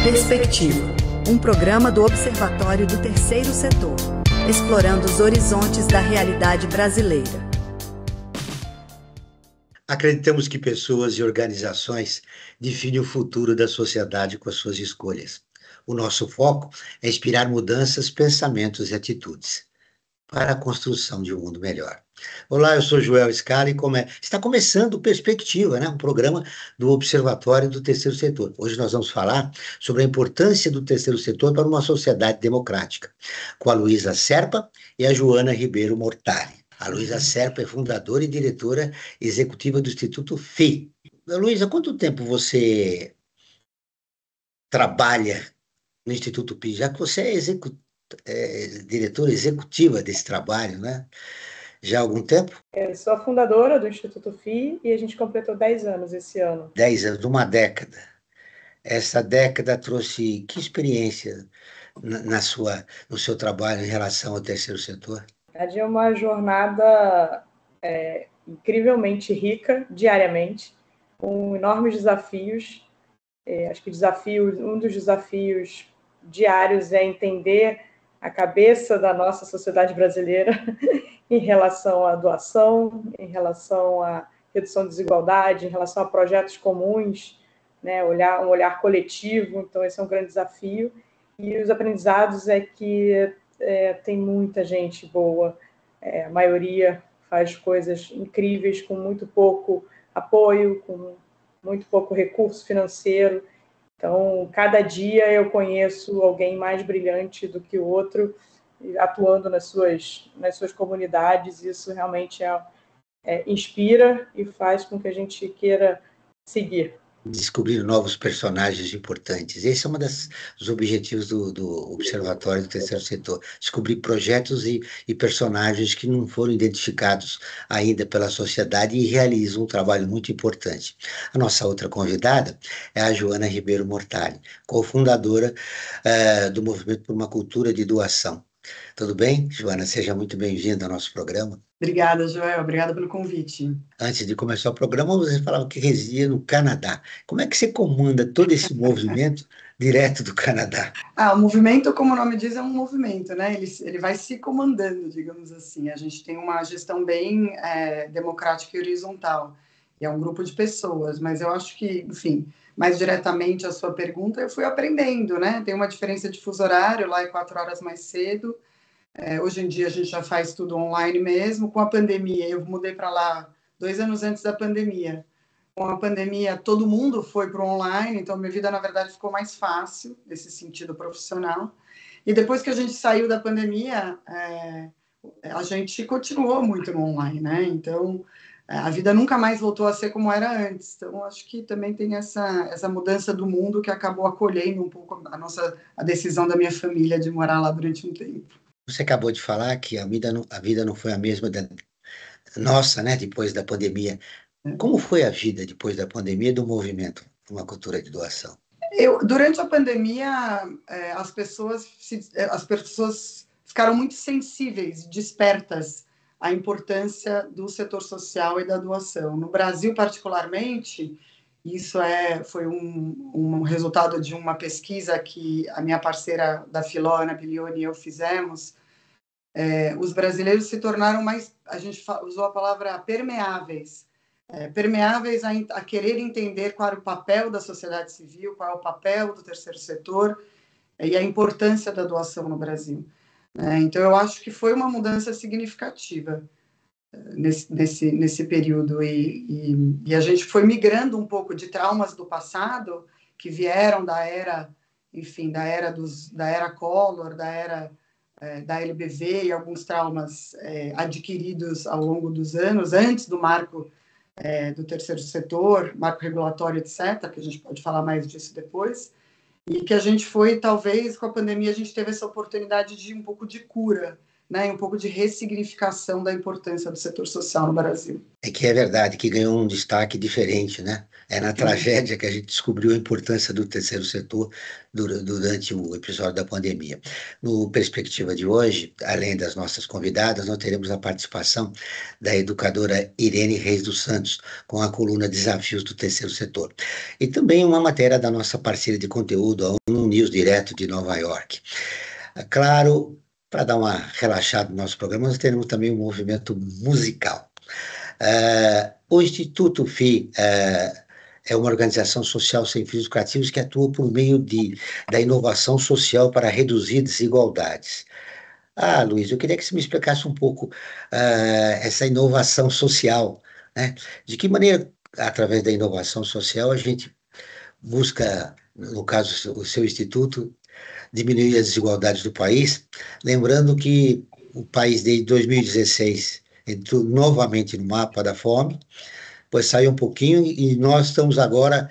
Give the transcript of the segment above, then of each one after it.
Perspectiva, um programa do Observatório do Terceiro Setor, explorando os horizontes da realidade brasileira. Acreditamos que pessoas e organizações definem o futuro da sociedade com as suas escolhas. O nosso foco é inspirar mudanças, pensamentos e atitudes para a construção de um mundo melhor. Olá, eu sou Joel Scala e está começando Perspectiva, né? Um programa do Observatório do Terceiro Setor. Hoje nós vamos falar sobre a importância do terceiro setor para uma sociedade democrática, com a Luísa Serpa e a Joana Ribeiro Mortari. A Luísa Serpa é fundadora e diretora executiva do Instituto FI. Luísa, há quanto tempo você trabalha no Instituto FI? Já que você é diretora executiva desse trabalho, né? Já há algum tempo? Eu sou a fundadora do Instituto FI e a gente completou 10 anos esse ano. 10 anos, uma década. Essa década trouxe que experiência no seu trabalho em relação ao terceiro setor? É uma jornada incrivelmente rica, diariamente, com enormes desafios. Acho que um dos desafios diários é entender a cabeça da nossa sociedade brasileira em relação à doação, em relação à redução de desigualdade, em relação a projetos comuns, né, um olhar coletivo. Então, esse é um grande desafio. E os aprendizados é que tem muita gente boa, a maioria faz coisas incríveis com muito pouco apoio, com muito pouco recurso financeiro. Então, cada dia eu conheço alguém mais brilhante do que o outro, atuando nas suas comunidades. Isso realmente inspira e faz com que a gente queira seguir. Descobrir novos personagens importantes. Esse é um dos objetivos do Observatório do Terceiro Setor. Descobrir projetos e personagens que não foram identificados ainda pela sociedade e realizam um trabalho muito importante. A nossa outra convidada é a Joana Ribeiro Mortari, cofundadora do Movimento por uma Cultura de Doação. Tudo bem, Joana? Seja muito bem-vinda ao nosso programa. Obrigada, Joel. Obrigada pelo convite. Antes de começar o programa, você falava que residia no Canadá. Como é que você comanda todo esse movimento direto do Canadá? O movimento, como o nome diz, é um movimento, né? Ele vai se comandando, digamos assim. A gente tem uma gestão bem democrática e horizontal. E é um grupo de pessoas, mas eu acho que, enfim, mais diretamente a sua pergunta, eu fui aprendendo, né? Tem uma diferença de fuso horário, lá é 4 horas mais cedo. Hoje em dia a gente já faz tudo online mesmo. Com a pandemia, eu mudei para lá 2 anos antes da pandemia. Com a pandemia, todo mundo foi para o online, então minha vida, na verdade, ficou mais fácil, nesse sentido profissional. E depois que a gente saiu da pandemia, a gente continuou muito no online, né? Então, a vida nunca mais voltou a ser como era antes. Então, acho que também tem essa mudança do mundo que acabou acolhendo um pouco a decisão da minha família de morar lá durante um tempo. Você acabou de falar que a vida não foi a mesma nossa, né, depois da pandemia. Como foi a vida depois da pandemia do movimento Uma Cultura de Doação? Durante a pandemia, as pessoas ficaram muito sensíveis, despertas à importância do setor social e da doação. No Brasil, particularmente, isso foi um resultado de uma pesquisa que a minha parceira da Filó, Ana Bilioni, e eu fizemos. Os brasileiros se tornaram mais, a gente usou a palavra permeáveis, permeáveis a querer entender qual era o papel da sociedade civil, qual é o papel do terceiro setor e a importância da doação no Brasil. Então, eu acho que foi uma mudança significativa nesse período, e a gente foi migrando um pouco de traumas do passado que vieram da era, enfim, da era Collor, da era da LBV, e alguns traumas adquiridos ao longo dos anos, antes do marco do terceiro setor, marco regulatório, etc., que a gente pode falar mais disso depois, e que a gente talvez, com a pandemia, a gente teve essa oportunidade de um pouco de cura né, e um pouco de ressignificação da importância do setor social no Brasil. É que é verdade que ganhou um destaque diferente, né? É na tragédia que a gente descobriu a importância do terceiro setor durante o episódio da pandemia. No Perspectiva de hoje, além das nossas convidadas, nós teremos a participação da educadora Irene Reis dos Santos, com a coluna Desafios do Terceiro Setor. E também uma matéria da nossa parceira de conteúdo, a ONU News, direto de Nova York. Claro, para dar uma relaxada no nosso programa, nós teremos também um movimento musical. O Instituto FI é uma organização social sem fins lucrativos que atua por meio da inovação social para reduzir desigualdades. Luiz, eu queria que você me explicasse um pouco essa inovação social, né? De que maneira, através da inovação social, a gente busca, no caso, o seu instituto, diminuir as desigualdades do país, lembrando que o país, desde 2016, entrou novamente no mapa da fome, pois saiu um pouquinho, e nós estamos agora,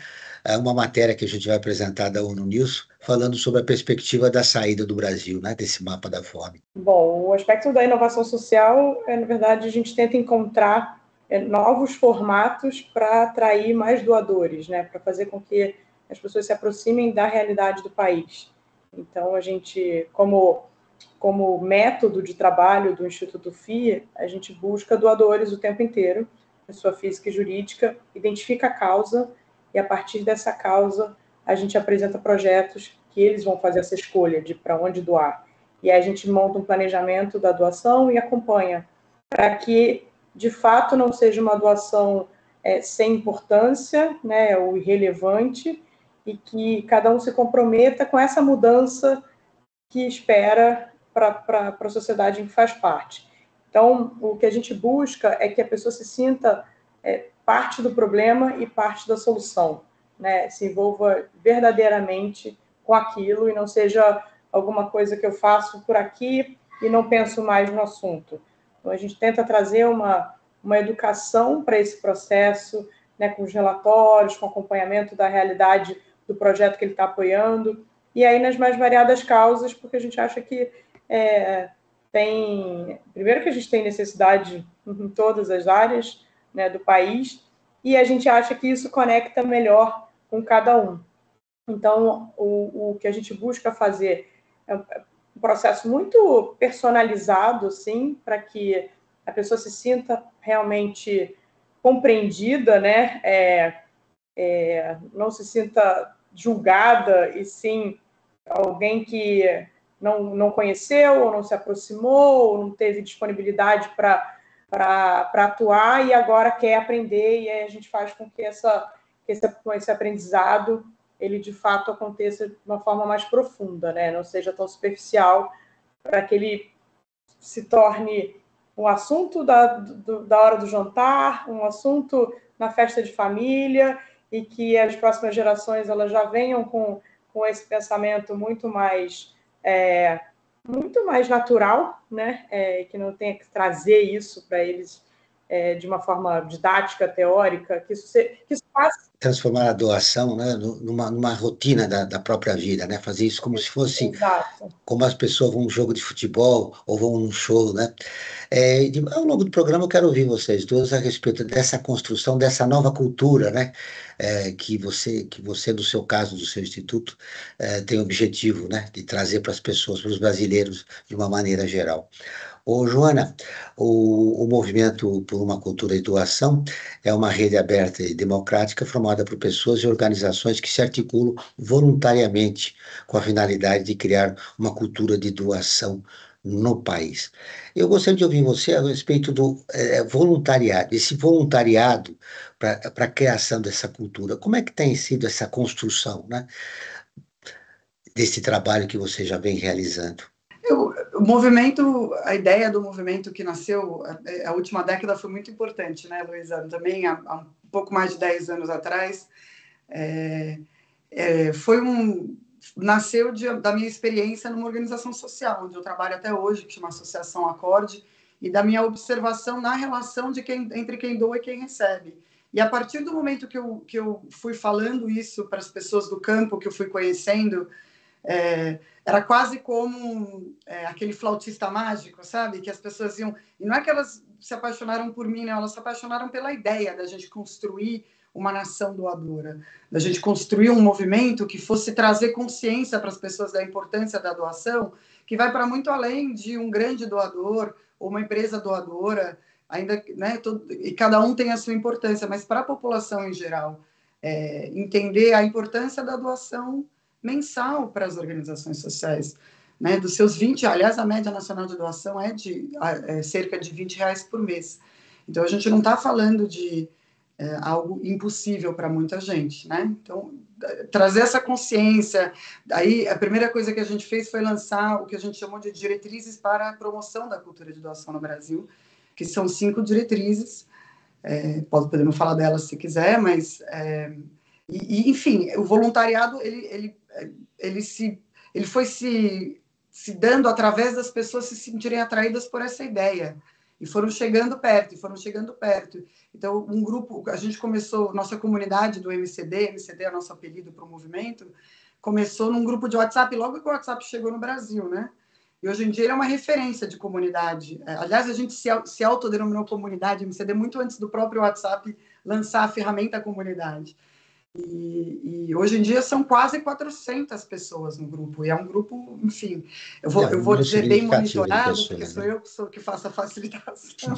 uma matéria que a gente vai apresentar da ONU News, falando sobre a perspectiva da saída do Brasil, né, desse mapa da fome. Bom, o aspecto da inovação social na verdade, a gente tenta encontrar novos formatos para atrair mais doadores, né, para fazer com que as pessoas se aproximem da realidade do país. Então, a gente, como método de trabalho do Instituto FIA, a gente busca doadores o tempo inteiro, pessoa física e jurídica, identifica a causa e, a partir dessa causa, a gente apresenta projetos que eles vão fazer essa escolha de para onde doar. E aí a gente monta um planejamento da doação e acompanha, para que, de fato, não seja uma doação sem importância, né, ou irrelevante, e que cada um se comprometa com essa mudança que espera para a sociedade em que faz parte. Então, o que a gente busca é que a pessoa se sinta parte do problema e parte da solução, né? Se envolva verdadeiramente com aquilo e não seja alguma coisa que eu faço por aqui e não penso mais no assunto. Então, a gente tenta trazer uma educação para esse processo, né, com os relatórios, com acompanhamento da realidade do projeto que ele está apoiando, e aí nas mais variadas causas, porque a gente acha que primeiro que a gente tem necessidade em todas as áreas, né, do país, e a gente acha que isso conecta melhor com cada um. Então, o que a gente busca fazer é um processo muito personalizado, assim, para que a pessoa se sinta realmente compreendida, né, não se sinta julgada, e sim alguém que não conheceu, ou não se aproximou, ou não teve disponibilidade para atuar e agora quer aprender, e aí a gente faz com que esse aprendizado ele de fato aconteça de uma forma mais profunda, né? Não seja tão superficial, para que ele se torne um assunto da hora do jantar, um assunto na festa de família, e que as próximas gerações elas já venham com esse pensamento muito mais natural, né? Que não tenha que trazer isso para eles de uma forma didática, teórica, que isso faça. Transformar a doação, né, numa rotina da própria vida, né? Fazer isso como se fosse... Exato. Como as pessoas vão a um jogo de futebol ou vão a um show, né? Ao longo do programa eu quero ouvir vocês duas a respeito dessa construção, dessa nova cultura, né? Que você, no seu caso, do seu instituto, tem o objetivo, né, de trazer para as pessoas, para os brasileiros, de uma maneira geral. Joana, o Movimento por uma Cultura de Doação é uma rede aberta e democrática formada por pessoas e organizações que se articulam voluntariamente com a finalidade de criar uma cultura de doação no país. Eu gostaria de ouvir você a respeito do voluntariado, esse voluntariado para a criação dessa cultura. Como é que tem sido essa construção, né, desse trabalho que você já vem realizando? O movimento, a ideia do movimento que nasceu, a última década foi muito importante, né, Luísa? Também há um pouco mais de 10 anos atrás, nasceu da minha experiência numa organização social, onde eu trabalho até hoje, que chama Associação Acorde, e da minha observação na relação entre quem doa e quem recebe. E a partir do momento que eu fui falando isso para as pessoas do campo, que eu fui conhecendo, era quase como aquele flautista mágico, sabe? Que as pessoas iam... E não é que elas se apaixonaram por mim, não, elas se apaixonaram pela ideia da gente construir uma nação doadora, da gente construir um movimento que fosse trazer consciência para as pessoas da importância da doação, que vai para muito além de um grande doador ou uma empresa doadora, ainda, né, e cada um tem a sua importância, mas para a população em geral, entender a importância da doação mensal para as organizações sociais, né, dos seus 20, aliás, a média nacional de doação é de cerca de R$20 por mês. Então, a gente não está falando de algo impossível para muita gente, né? Então, trazer essa consciência. Aí, a primeira coisa que a gente fez foi lançar o que a gente chamou de diretrizes para a promoção da cultura de doação no Brasil, que são 5 diretrizes. Podemos falar delas se quiser, mas... enfim, o voluntariado, ele foi se dando através das pessoas se sentirem atraídas por essa ideia. E foram chegando perto. Então, um grupo, a gente começou, nossa comunidade do MCD é nosso apelido para o movimento, começou num grupo de WhatsApp, logo que o WhatsApp chegou no Brasil, né? E hoje em dia ele é uma referência de comunidade. Aliás, a gente se autodenominou comunidade MCD muito antes do próprio WhatsApp lançar a ferramenta comunidade. E hoje em dia são quase 400 pessoas no grupo, e é um grupo, enfim, eu vou dizer bem monitorado, porque sou eu que faço a facilitação.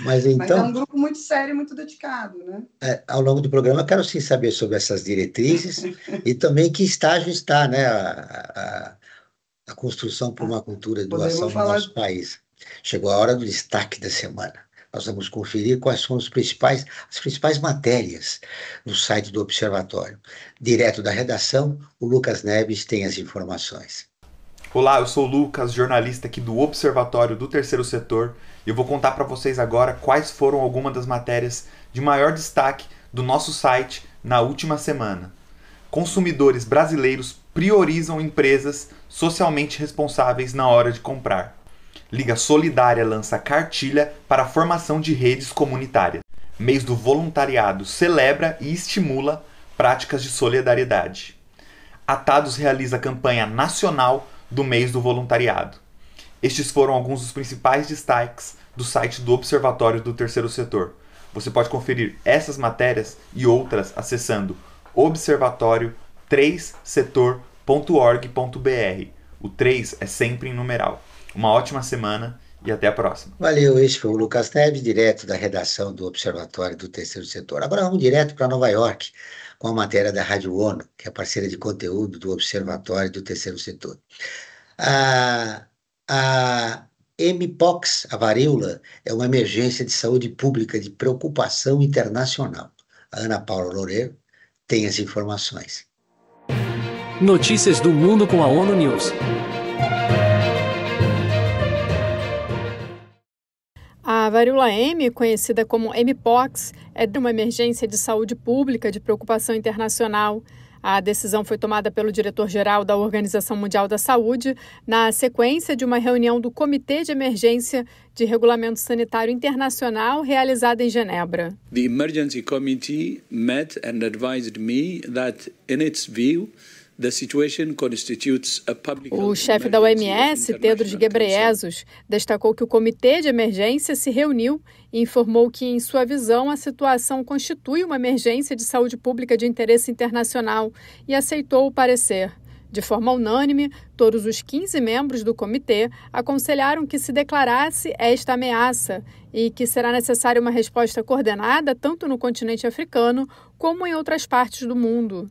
Mas então, é um grupo muito sério e muito dedicado, né? Ao longo do programa, eu quero sim saber sobre essas diretrizes e também que estágio está, né, a construção por uma cultura de doação no nosso país. Chegou a hora do destaque da semana. Nós vamos conferir quais são as principais matérias no site do Observatório. Direto da redação, o Lucas Neves tem as informações. Olá, eu sou o Lucas, jornalista aqui do Observatório do Terceiro Setor, e eu vou contar para vocês agora quais foram algumas das matérias de maior destaque do nosso site na última semana. Consumidores brasileiros priorizam empresas socialmente responsáveis na hora de comprar. Liga Solidária lança cartilha para a formação de redes comunitárias. Mês do Voluntariado celebra e estimula práticas de solidariedade. Atados realiza campanha nacional do Mês do Voluntariado. Estes foram alguns dos principais destaques do site do Observatório do Terceiro Setor. Você pode conferir essas matérias e outras acessando observatório3setor.org.br. O 3 é sempre em numeral. Uma ótima semana e até a próxima. Valeu, esse foi o Lucas Neves, direto da redação do Observatório do Terceiro Setor. Agora vamos direto para Nova York, com a matéria da Rádio ONU, que é a parceira de conteúdo do Observatório do Terceiro Setor. A Mpox, a varíola, é uma emergência de saúde pública de preocupação internacional. A Ana Paula Loureiro tem as informações. Notícias do mundo com a ONU News. A varíola M, conhecida como Mpox, é uma emergência de saúde pública de preocupação internacional. A decisão foi tomada pelo diretor-geral da Organização Mundial da Saúde na sequência de uma reunião do Comitê de Emergência de Regulamento Sanitário Internacional realizada em Genebra. The Emergency Committee met and advised me that, in its view, o chefe da OMS, Tedros Ghebreyesus, destacou que o Comitê de Emergência se reuniu e informou que, em sua visão, a situação constitui uma emergência de saúde pública de interesse internacional e aceitou o parecer. De forma unânime, todos os 15 membros do comitê aconselharam que se declarasse esta ameaça e que será necessária uma resposta coordenada tanto no continente africano como em outras partes do mundo.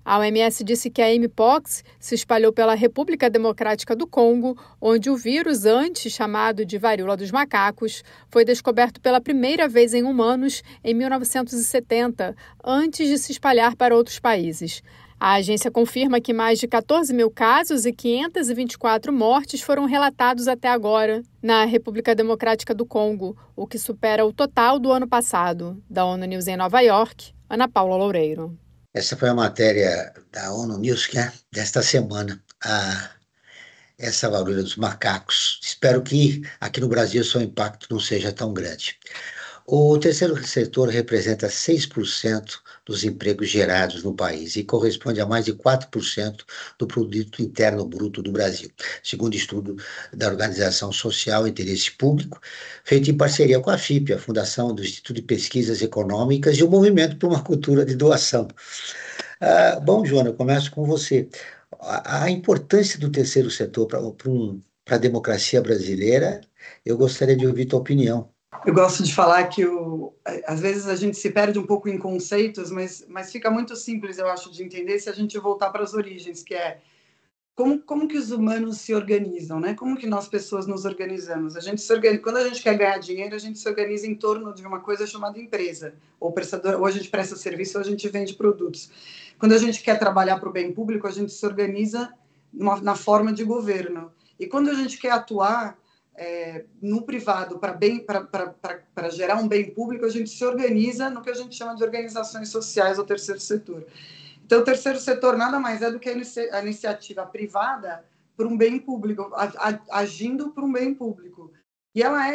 A OMS disse que a Mpox se espalhou pela República Democrática do Congo, onde o vírus, antes chamado de varíola dos macacos, foi descoberto pela primeira vez em humanos em 1970, antes de se espalhar para outros países. A agência confirma que mais de 14 mil casos e 524 mortes foram relatados até agora na República Democrática do Congo, o que supera o total do ano passado. Da ONU News em Nova York, Ana Paula Loureiro. Essa foi a matéria da ONU News, que é desta semana, essa varíola dos macacos. Espero que aqui no Brasil seu impacto não seja tão grande. O terceiro setor representa 6% dos empregos gerados no país e corresponde a mais de 4% do produto interno bruto do Brasil, segundo estudo da Organização Social Interesse Público, feito em parceria com a FIP, a Fundação do Instituto de Pesquisas Econômicas e o Movimento por uma Cultura de Doação. Bom, Joana, eu começo com você. A importância do terceiro setor para a democracia brasileira, eu gostaria de ouvir tua opinião. Eu gosto de falar que às vezes a gente se perde um pouco em conceitos, mas fica muito simples, eu acho, de entender se a gente voltar para as origens, que é como que os humanos se organizam, né? Como que nós, pessoas, nos organizamos? Quando a gente quer ganhar dinheiro, a gente se organiza em torno de uma coisa chamada empresa, ou a gente presta serviço ou a gente vende produtos. Quando a gente quer trabalhar para o bem público, a gente se organiza na forma de governo. E quando a gente quer atuar no privado para gerar um bem público, a gente se organiza no que a gente chama de organizações sociais ou terceiro setor. Então, o terceiro setor nada mais é do que a iniciativa privada para um bem público, agindo para um bem público. E ela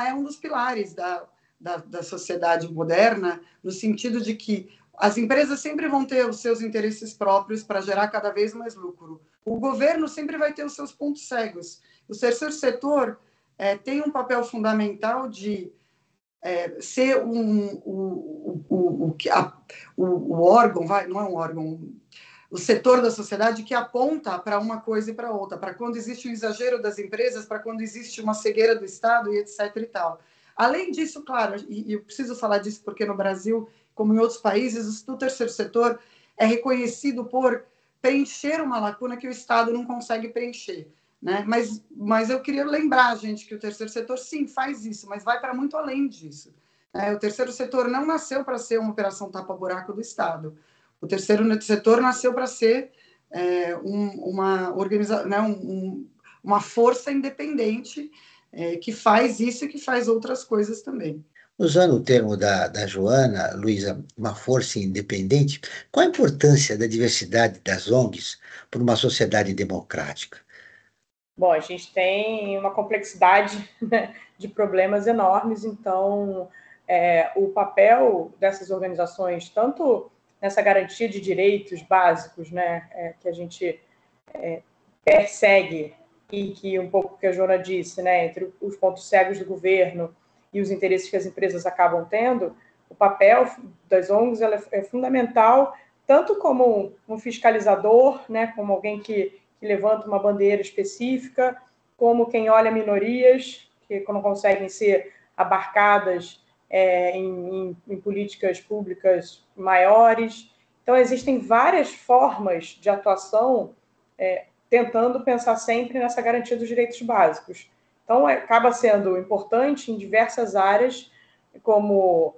é um dos pilares da sociedade moderna, no sentido de que as empresas sempre vão ter os seus interesses próprios para gerar cada vez mais lucro. O governo sempre vai ter os seus pontos cegos. O terceiro setor tem um papel fundamental de ser o órgão, não é um órgão, o setor da sociedade que aponta para uma coisa e para outra, para quando existe um exagero das empresas, para quando existe uma cegueira do Estado e etc. e tal. Além disso, claro, e eu preciso falar disso porque no Brasil, como em outros países, o terceiro setor é reconhecido por preencher uma lacuna que o Estado não consegue preencher. Né? Mas eu queria lembrar, gente, que o terceiro setor, sim, faz isso, mas vai para muito além disso. O terceiro setor não nasceu para ser uma operação tapa-buraco do Estado. O terceiro setor nasceu para ser uma força independente que faz isso e que faz outras coisas também. Usando o termo da Joana, Luísa, uma força independente, qual a importância da diversidade das ONGs para uma sociedade democrática? Bom, a gente tem uma complexidade, né, de problemas enormes, então o papel dessas organizações, tanto nessa garantia de direitos básicos, né, que a gente persegue, e que um pouco que a Joana disse, né, entre os pontos cegos do governo e os interesses que as empresas acabam tendo, o papel das ONGs é fundamental, tanto como um fiscalizador, né, como alguém que levanta uma bandeira específica, como quem olha minorias, que não conseguem ser abarcadas em políticas públicas maiores. Então, existem várias formas de atuação tentando pensar sempre nessa garantia dos direitos básicos. Então, acaba sendo importante em diversas áreas, como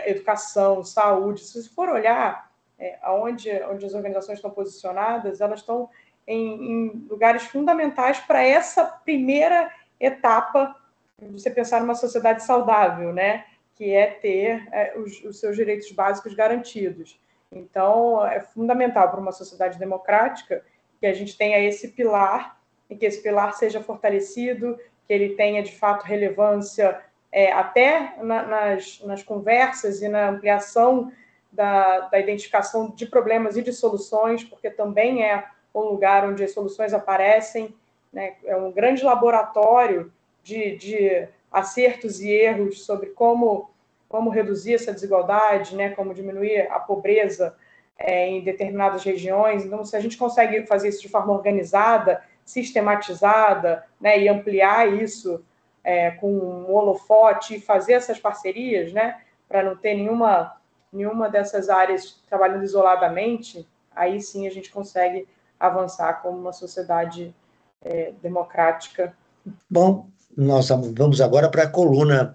educação, saúde. Se você for olhar onde as organizações estão posicionadas, elas estão em lugares fundamentais para essa primeira etapa de você pensar numa sociedade saudável, né? Que é ter os seus direitos básicos garantidos. Então, é fundamental para uma sociedade democrática que a gente tenha esse pilar e que esse pilar seja fortalecido, que ele tenha, de fato, relevância até nas conversas e na ampliação da identificação de problemas e de soluções, porque também é um lugar onde as soluções aparecem, né? É um grande laboratório de acertos e erros sobre como reduzir essa desigualdade, né? Como diminuir a pobreza em determinadas regiões. Então, se a gente consegue fazer isso de forma organizada, sistematizada, né? E ampliar isso com um holofote e fazer essas parcerias, né? Para não ter nenhuma dessas áreas trabalhando isoladamente, aí sim a gente consegue avançar como uma sociedade democrática. Bom, nós vamos agora para a coluna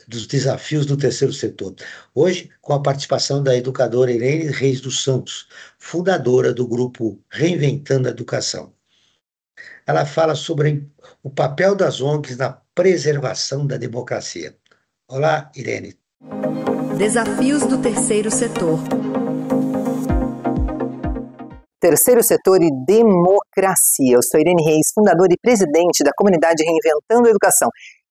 dos desafios do terceiro setor. Hoje, com a participação da educadora Irene Reis dos Santos, fundadora do grupo Reinventando a Educação. Ela fala sobre o papel das ONGs na preservação da democracia. Olá, Irene. Desafios do terceiro setor. Terceiro setor e democracia. Eu sou Irene Reis, fundadora e presidente da comunidade Reinventando a Educação.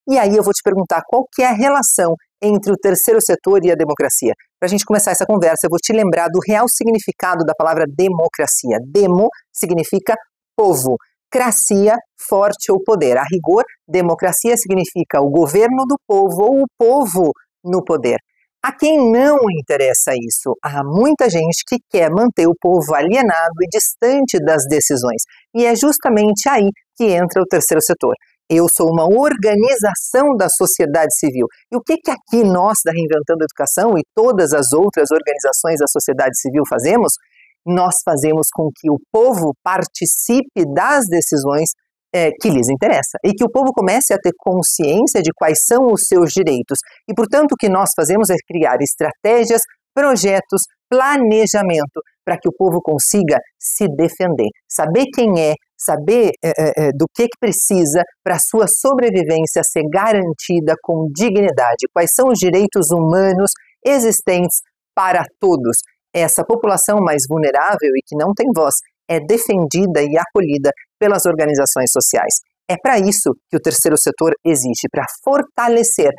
E aí eu vou te perguntar qual que é a relação entre o terceiro setor e a democracia. Para a gente começar essa conversa, eu vou te lembrar do real significado da palavra democracia. Demo significa povo, cracia, forte ou poder. A rigor, democracia significa o governo do povo ou o povo no poder. A quem não interessa isso? Há muita gente que quer manter o povo alienado e distante das decisões. E é justamente aí que entra o terceiro setor. Eu sou uma organização da sociedade civil. E o que aqui nós, da Reinventando a Educação e todas as outras organizações da sociedade civil fazemos? Nós fazemos com que o povo participe das decisões que lhes interessa e que o povo comece a ter consciência de quais são os seus direitos. E, portanto, o que nós fazemos é criar estratégias, projetos, planejamento para que o povo consiga se defender, saber quem é, saber do que precisa para a sua sobrevivência ser garantida com dignidade, quais são os direitos humanos existentes para todos. Essa população mais vulnerável e que não tem voz é defendida e acolhida pelas organizações sociais. É para isso que o terceiro setor existe, para fortalecer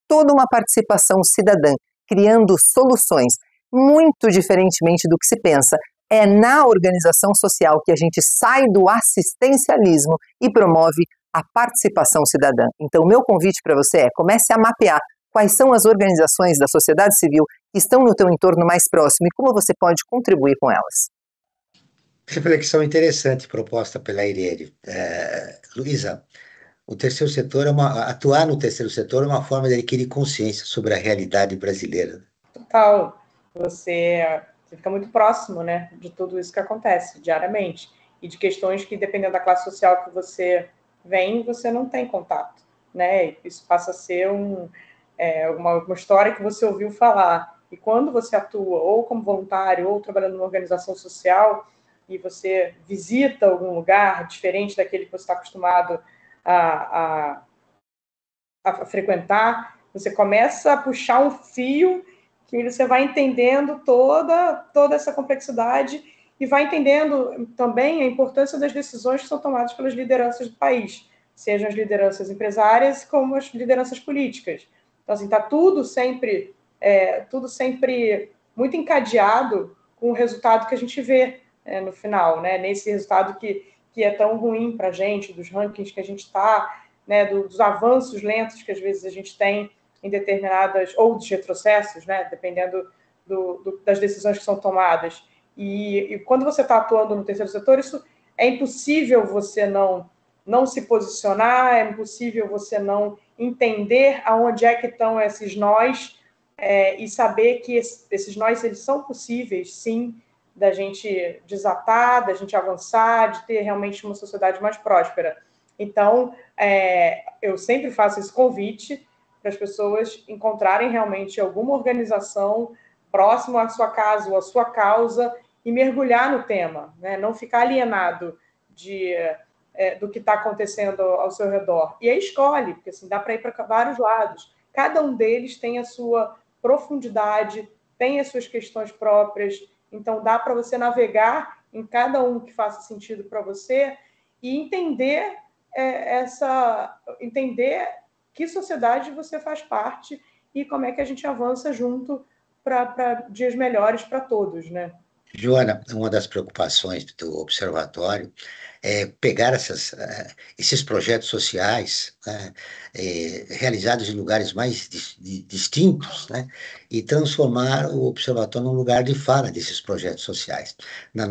toda uma participação cidadã, criando soluções. Muito diferentemente do que se pensa, é na organização social que a gente sai do assistencialismo e promove a participação cidadã. Então, o meu convite para você é: comece a mapear quais são as organizações da sociedade civil que estão no teu entorno mais próximo e como você pode contribuir com elas. Reflexão interessante proposta pela Irene. Luísa, o terceiro setor atuar no terceiro setor é uma forma de adquirir consciência sobre a realidade brasileira. Total. Você fica muito próximo, né, de tudo isso que acontece diariamente e de questões que, dependendo da classe social que você vem, você não tem contato, né? Isso passa a ser uma história que você ouviu falar. E quando você atua ou como voluntário ou trabalhando numa organização social e você visita algum lugar diferente daquele que você está acostumado a frequentar, você começa a puxar um fio que você vai entendendo toda essa complexidade e vai entendendo também a importância das decisões que são tomadas pelas lideranças do país, sejam as lideranças empresárias como as lideranças políticas. Então, assim, está tudo sempre muito encadeado com o resultado que a gente vê no final, né? Nesse resultado que é tão ruim para a gente, dos rankings que a gente está, né? Dos avanços lentos que às vezes a gente tem em determinadas, ou dos retrocessos, né? Dependendo das decisões que são tomadas. E quando você está atuando no terceiro setor, isso é impossível você não se posicionar, é impossível você não entender aonde é que estão esses nós e saber que esses nós, eles são possíveis, sim, da gente desatar, da gente avançar, de ter realmente uma sociedade mais próspera. Então, eu sempre faço esse convite para as pessoas encontrarem realmente alguma organização próxima à sua casa ou à sua causa e mergulhar no tema, né? Não ficar alienado do que está acontecendo ao seu redor. E aí escolhe, porque assim, dá para ir para vários lados. Cada um deles tem a sua profundidade, tem as suas questões próprias, então dá para você navegar em cada um que faça sentido para você e entender que sociedade você faz parte e como é que a gente avança junto para dias melhores para todos, né? Joana, uma das preocupações do Observatório é pegar esses projetos sociais, né, realizados em lugares mais distintos, né, e transformar o Observatório num lugar de fala desses projetos sociais. No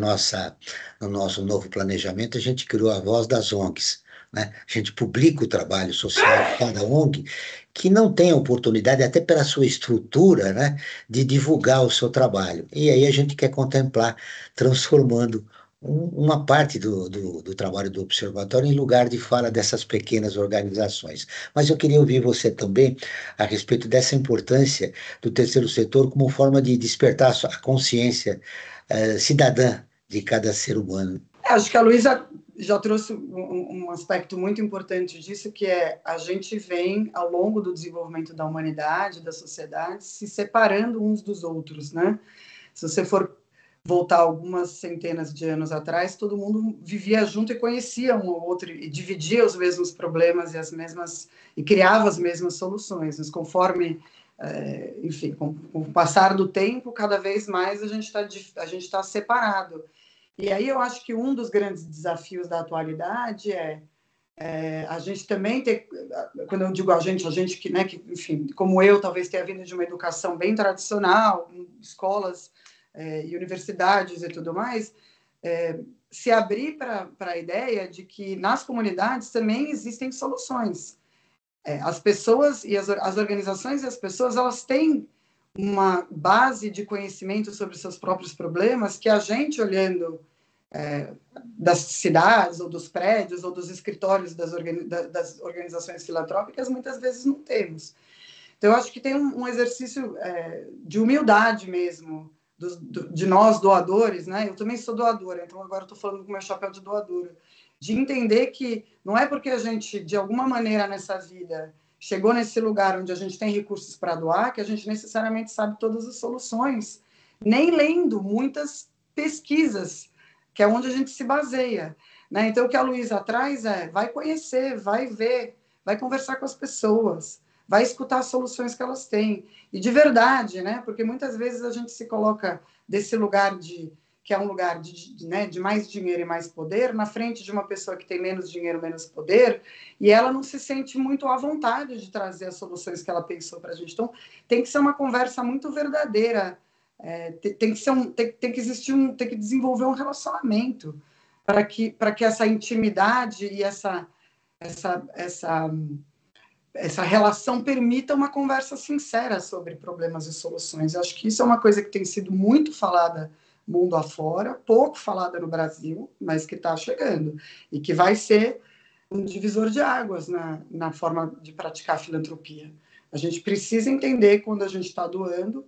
nosso novo planejamento, a gente criou a Voz das ONGs, né? A gente publica o trabalho social de cada ONG que não tem a oportunidade, até pela sua estrutura, né, de divulgar o seu trabalho. E aí a gente quer contemplar, transformando uma parte do trabalho do Observatório em lugar de fala dessas pequenas organizações. Mas eu queria ouvir você também a respeito dessa importância do terceiro setor como forma de despertar a consciência cidadã de cada ser humano. Acho que a Luísa já trouxe um aspecto muito importante disso, que é a gente vem, ao longo do desenvolvimento da humanidade, da sociedade, se separando uns dos outros, né? Se você for voltar algumas centenas de anos atrás, todo mundo vivia junto e conhecia um ao outro e dividia os mesmos problemas e criava as mesmas soluções. Mas conforme, enfim, com o passar do tempo, cada vez mais a gente está separado. E aí eu acho que um dos grandes desafios da atualidade a gente também ter, quando eu digo a gente que, né, que, enfim, como eu, talvez tenha vindo de uma educação bem tradicional, escolas e universidades e tudo mais, se abrir para a ideia de que nas comunidades também existem soluções. As pessoas e as organizações e as pessoas, elas têm uma base de conhecimento sobre seus próprios problemas que a gente, olhando das cidades ou dos prédios ou dos escritórios das organizações filantrópicas, muitas vezes não temos. Então, eu acho que tem um exercício de humildade mesmo, de nós doadores, né? Eu também sou doadora, então agora estou falando com o meu chapéu de doadora, de entender que não é porque a gente, de alguma maneira nessa vida, chegou nesse lugar onde a gente tem recursos para doar, que a gente necessariamente sabe todas as soluções, nem lendo muitas pesquisas, que é onde a gente se baseia, né? Então, o que a Luísa traz vai conhecer, vai ver, vai conversar com as pessoas, vai escutar as soluções que elas têm. E de verdade, né? Porque muitas vezes a gente se coloca desse lugar que é um lugar de mais dinheiro e mais poder, na frente de uma pessoa que tem menos dinheiro, menos poder, e ela não se sente muito à vontade de trazer as soluções que ela pensou para a gente. Então, tem que ser uma conversa muito verdadeira, tem que desenvolver um relacionamento para que essa intimidade e essa relação permita uma conversa sincera sobre problemas e soluções. Eu acho que isso é uma coisa que tem sido muito falada mundo afora, pouco falada no Brasil, mas que está chegando e que vai ser um divisor de águas na forma de praticar a filantropia. A gente precisa entender quando a gente está doando,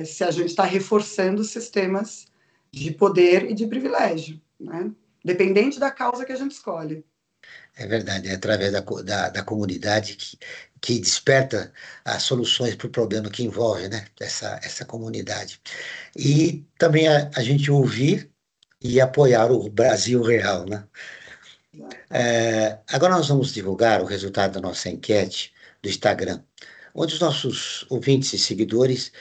se a gente está reforçando sistemas de poder e de privilégio, né? Dependente da causa que a gente escolhe. É verdade, é através da comunidade que desperta as soluções para o problema que envolve, né, essa comunidade. E também a gente ouvir e apoiar o Brasil real, né? Agora nós vamos divulgar o resultado da nossa enquete do Instagram, onde os nossos ouvintes e seguidores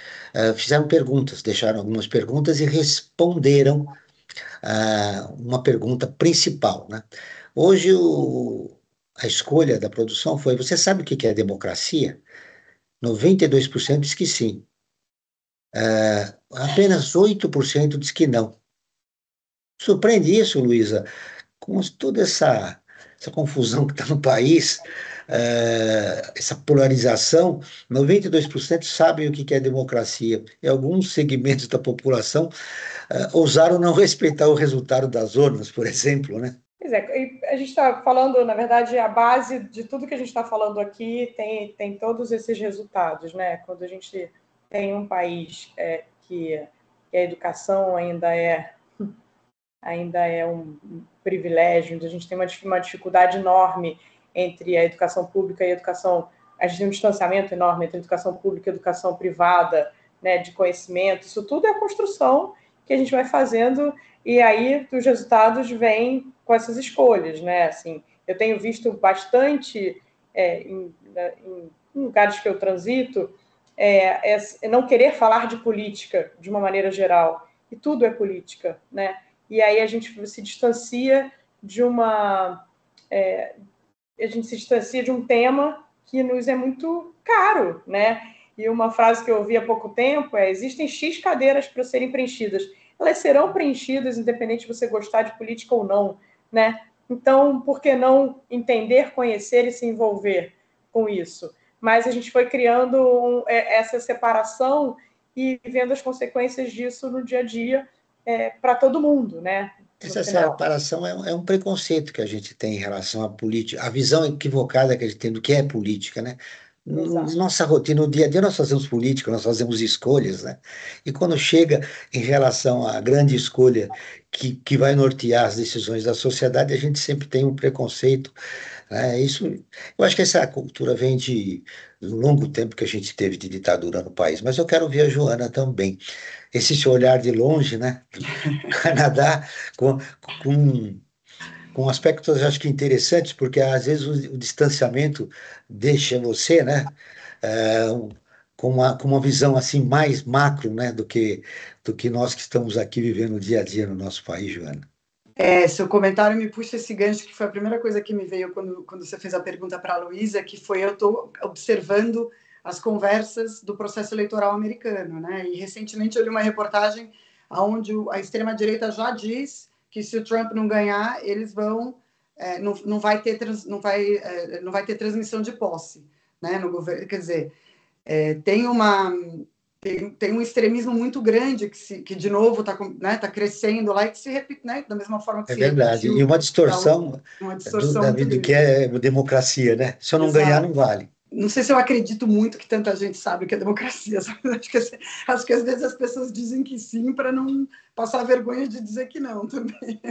fizeram perguntas, deixaram algumas perguntas e responderam uma pergunta principal, né? Hoje a escolha da produção foi: você sabe o que é democracia? 92% diz que sim. Apenas 8% diz que não. Surpreende isso, Luísa? Com toda essa confusão que está no país, essa polarização, 92% sabem o que é democracia. E alguns segmentos da população ousaram não respeitar o resultado das urnas, por exemplo, né? Pois é, a gente está falando, na verdade, a base de tudo que a gente está falando aqui tem todos esses resultados, né? Quando a gente tem um país que a educação ainda é um privilégio, onde a gente tem uma dificuldade enorme entre a educação pública e a educação... A gente tem um distanciamento enorme entre a educação pública e a educação privada, né, de conhecimento. Isso tudo é a construção que a gente vai fazendo, e aí os resultados vêm com essas escolhas, né? Assim, eu tenho visto bastante em lugares que eu transito, não querer falar de política de uma maneira geral, e tudo é política, né? E aí a gente se distancia de um tema que nos é muito caro, né? E uma frase que eu ouvi há pouco tempo existem X cadeiras para serem preenchidas. Elas serão preenchidas independente de você gostar de política ou não, né? Então, por que não entender, conhecer e se envolver com isso? Mas a gente foi criando essa separação e vendo as consequências disso no dia a dia para todo mundo, né? Essa separação é um preconceito que a gente tem em relação à política, a visão equivocada que a gente tem do que é política, né? Na nossa rotina, no dia a dia, nós fazemos política, nós fazemos escolhas, né? E quando chega em relação à grande escolha que vai nortear as decisões da sociedade, a gente sempre tem um preconceito, né? Isso, eu acho que essa cultura vem de um longo tempo que a gente teve de ditadura no país, mas eu quero ver a Joana também. Esse seu olhar de longe, né? Do Canadá, com com aspectos, acho que interessantes, porque às vezes o distanciamento deixa você, né, eh, com uma visão assim mais macro, né, do que nós que estamos aqui vivendo o dia a dia no nosso país, Joana. Seu comentário me puxa esse gancho, que foi a primeira coisa que me veio quando você fez a pergunta para a Luísa, que foi eu estou observando as conversas do processo eleitoral americano, né? E recentemente eu li uma reportagem onde a extrema-direita já diz que se o Trump não ganhar, eles vão não vai ter transmissão de posse, né, no governo. Quer dizer, tem um extremismo muito grande que de novo está crescendo lá e que se repete, né, da mesma forma que se verdade. repetiu. E uma distorção do que é democracia, né? Se eu não ganhar, não vale. Não sei se eu acredito muito que tanta gente sabe o que é democracia. Acho que às vezes as pessoas dizem que sim para não passar vergonha de dizer que não também.